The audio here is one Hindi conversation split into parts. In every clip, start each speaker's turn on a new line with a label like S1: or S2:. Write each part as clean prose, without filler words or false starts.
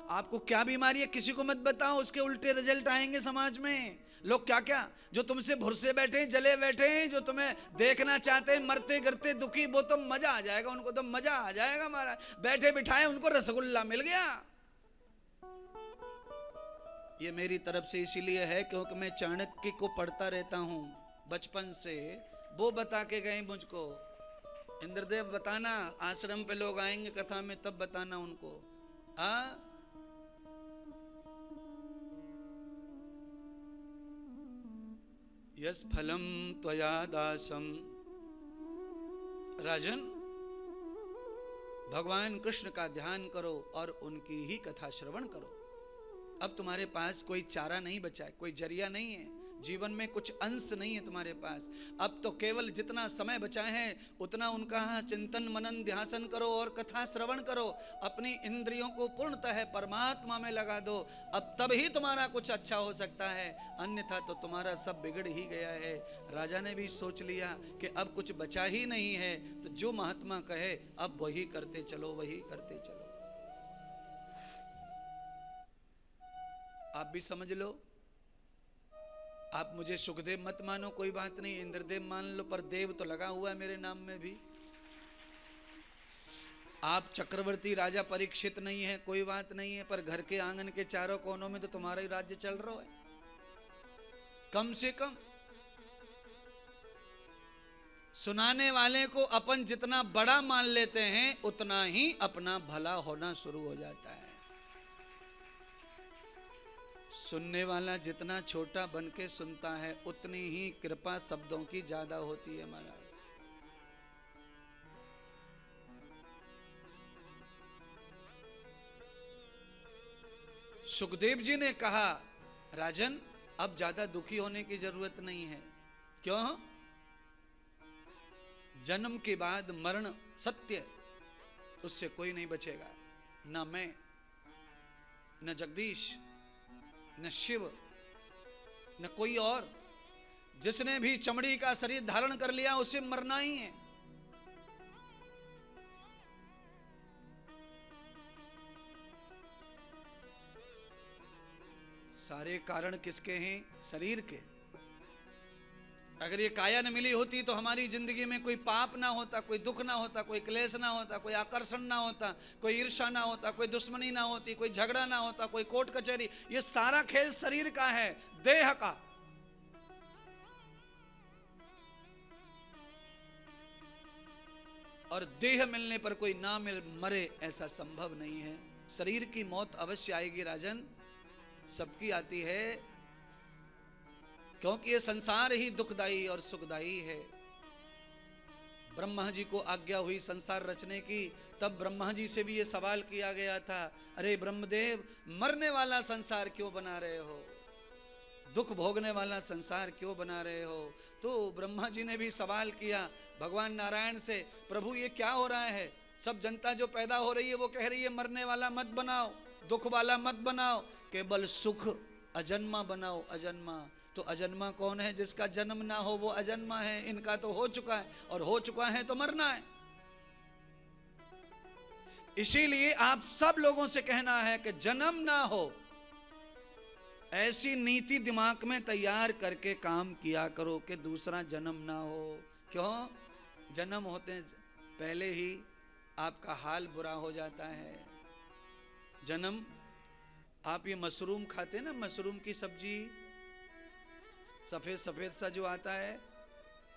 S1: आपको क्या बीमारी है किसी को मत बताओ, उसके उल्टे रिजल्ट आएंगे समाज में। लोग क्या क्या जो तुमसे भुरसे बैठे जले बैठे हैं, जो तुम्हें देखना चाहते हैं मरते गिरते दुखी, वो तो मजा आ जाएगा उनको, तो मजा आ जाएगा महाराज। बैठे बिठाए उनको रसगुल्ला मिल गया। ये मेरी तरफ से इसीलिए है क्योंकि मैं चाणक्य को पढ़ता रहता हूं बचपन से। वो बता के गए मुझको, इंद्रदेव बताना आश्रम पे लोग आएंगे कथा में तब बताना उनको। यस फलम त्वया दासम। राजन, भगवान कृष्ण का ध्यान करो और उनकी ही कथा श्रवण करो। अब तुम्हारे पास कोई चारा नहीं बचा है, कोई जरिया नहीं है, जीवन में कुछ अंश नहीं है तुम्हारे पास। अब तो केवल जितना समय बचा है उतना उनका चिंतन मनन ध्यान करो और कथा श्रवण करो। अपनी इंद्रियों को पूर्णतः परमात्मा में लगा दो, अब तब ही तुम्हारा कुछ अच्छा हो सकता है, अन्यथा तो तुम्हारा सब बिगड़ ही गया है। राजा ने भी सोच लिया कि अब कुछ बचा ही नहीं है, तो जो महात्मा कहे अब वही करते चलो, वही करते चलो। आप भी समझ लो, आप मुझे सुखदेव मत मानो, कोई बात नहीं, इंद्रदेव मान लो, पर देव तो लगा हुआ है मेरे नाम में भी। आप चक्रवर्ती राजा परीक्षित नहीं है, कोई बात नहीं है, पर घर के आंगन के चारों कोनों में तो तुम्हारा ही राज्य चल रहा है। कम से कम सुनाने वाले को अपन जितना बड़ा मान लेते हैं उतना ही अपना भला होना शुरू हो जाता है। सुनने वाला जितना छोटा बन के सुनता है उतनी ही कृपा शब्दों की ज्यादा होती है महाराज। सुखदेव जी ने कहा, राजन अब ज्यादा दुखी होने की जरूरत नहीं है। क्यों? जन्म के बाद मरण सत्य, उससे कोई नहीं बचेगा, न मैं, न जगदीश, न शिव, न कोई और। जिसने भी चमड़ी का शरीर धारण कर लिया उसे मरना ही है। सारे कारण किसके हैं? शरीर के। अगर ये काया न मिली होती तो हमारी जिंदगी में कोई पाप ना होता, कोई दुख ना होता, कोई क्लेश ना होता, कोई आकर्षण ना होता, कोई ईर्ष्या ना होता, कोई दुश्मनी ना होती, कोई झगड़ा ना होता, कोई कोर्ट कचहरी। ये सारा खेल शरीर का है, देह का। और देह मिलने पर कोई ना मरे ऐसा संभव नहीं है। शरीर की मौत अवश्य आएगी राजन, सबकी आती है, क्योंकि ये संसार ही दुखदाई और सुखदाई है। ब्रह्मा जी को आज्ञा हुई संसार रचने की, तब ब्रह्मा जी से भी ये सवाल किया गया था, अरे ब्रह्मदेव, मरने वाला संसार क्यों बना रहे हो, दुख भोगने वाला संसार क्यों बना रहे हो? तो ब्रह्मा जी ने भी सवाल किया भगवान नारायण से, प्रभु ये क्या हो रहा है? सब जनता जो पैदा हो रही है वो कह रही है मरने वाला मत बनाओ, दुख वाला मत बनाओ, केवल सुख अजन्मा बनाओ, अजन्मा। तो अजन्मा कौन है? जिसका जन्म ना हो वो अजन्मा है। इनका तो हो चुका है, और हो चुका है तो मरना है। इसीलिए आप सब लोगों से कहना है कि जन्म ना हो, ऐसी नीति दिमाग में तैयार करके काम किया करो कि दूसरा जन्म ना हो। क्यों? जन्म होते पहले ही आपका हाल बुरा हो जाता है। जन्म, आप ये मशरूम खाते ना, मशरूम की सब्जी, सफेद सफेद सा जो आता है,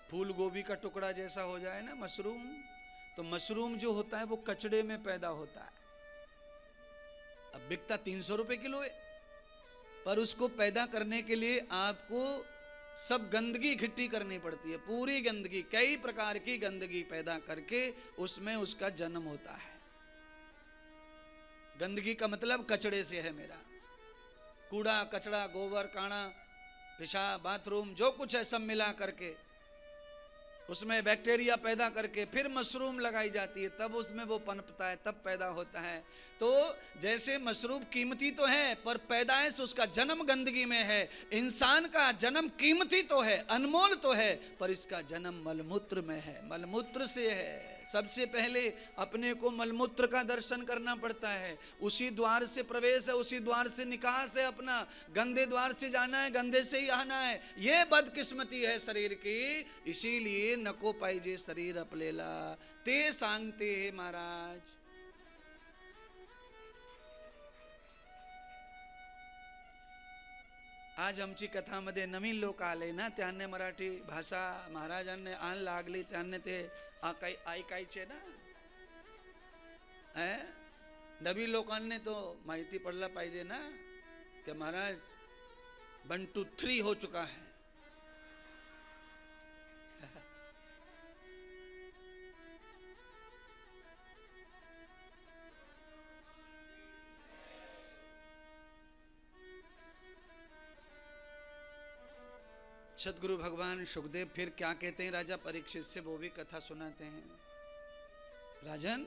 S1: फूल गोभी का टुकड़ा जैसा हो जाए ना मशरूम, तो मशरूम जो होता है वो कचड़े में पैदा होता है। अब बिकता 300 रुपए किलो है, पर उसको पैदा करने के लिए आपको सब गंदगी इकट्ठी करनी पड़ती है, पूरी गंदगी, कई प्रकार की गंदगी पैदा करके उसमें उसका जन्म होता है। गंदगी का मतलब कचड़े से है मेरा, कूड़ा कचड़ा, गोबर काड़ा, पेशाब, बाथरूम, जो कुछ है सब मिला करके उसमें बैक्टीरिया पैदा करके फिर मशरूम लगाई जाती है, तब उसमें वो पनपता है, तब पैदा होता है। तो जैसे मशरूम कीमती तो है, पर पैदाइश उसका जन्म गंदगी में है। इंसान का जन्म कीमती तो है, अनमोल तो है, पर इसका जन्म मलमूत्र में है, मलमूत्र से है, सबसे पहले अपने को मलमूत्र का दर्शन करना पड़ता है, उसी द्वार से प्रवेश है, उसी द्वार से निकास है, अपना गंदे द्वार से जाना है, गंदे से ही आना है। ये बदकिस्मती है शरीर की, इसीलिए नको पाइजे शरीर अपलेला ते सांगते है महाराज। आज आमची कथामध्ये नवीन लोक आले ना, त्यांनी मराठी भाषा महाराजांनी आण लागली, त्यांनी ते ऐकायचे ना, नवीन लोकांनी तो माहिती पडला पाहिजे ना कि महाराज 1 2 3 हो चुका है। सदगुरु भगवान सुखदेव फिर क्या कहते हैं राजा परीक्षित से, वो भी कथा सुनाते हैं। राजन,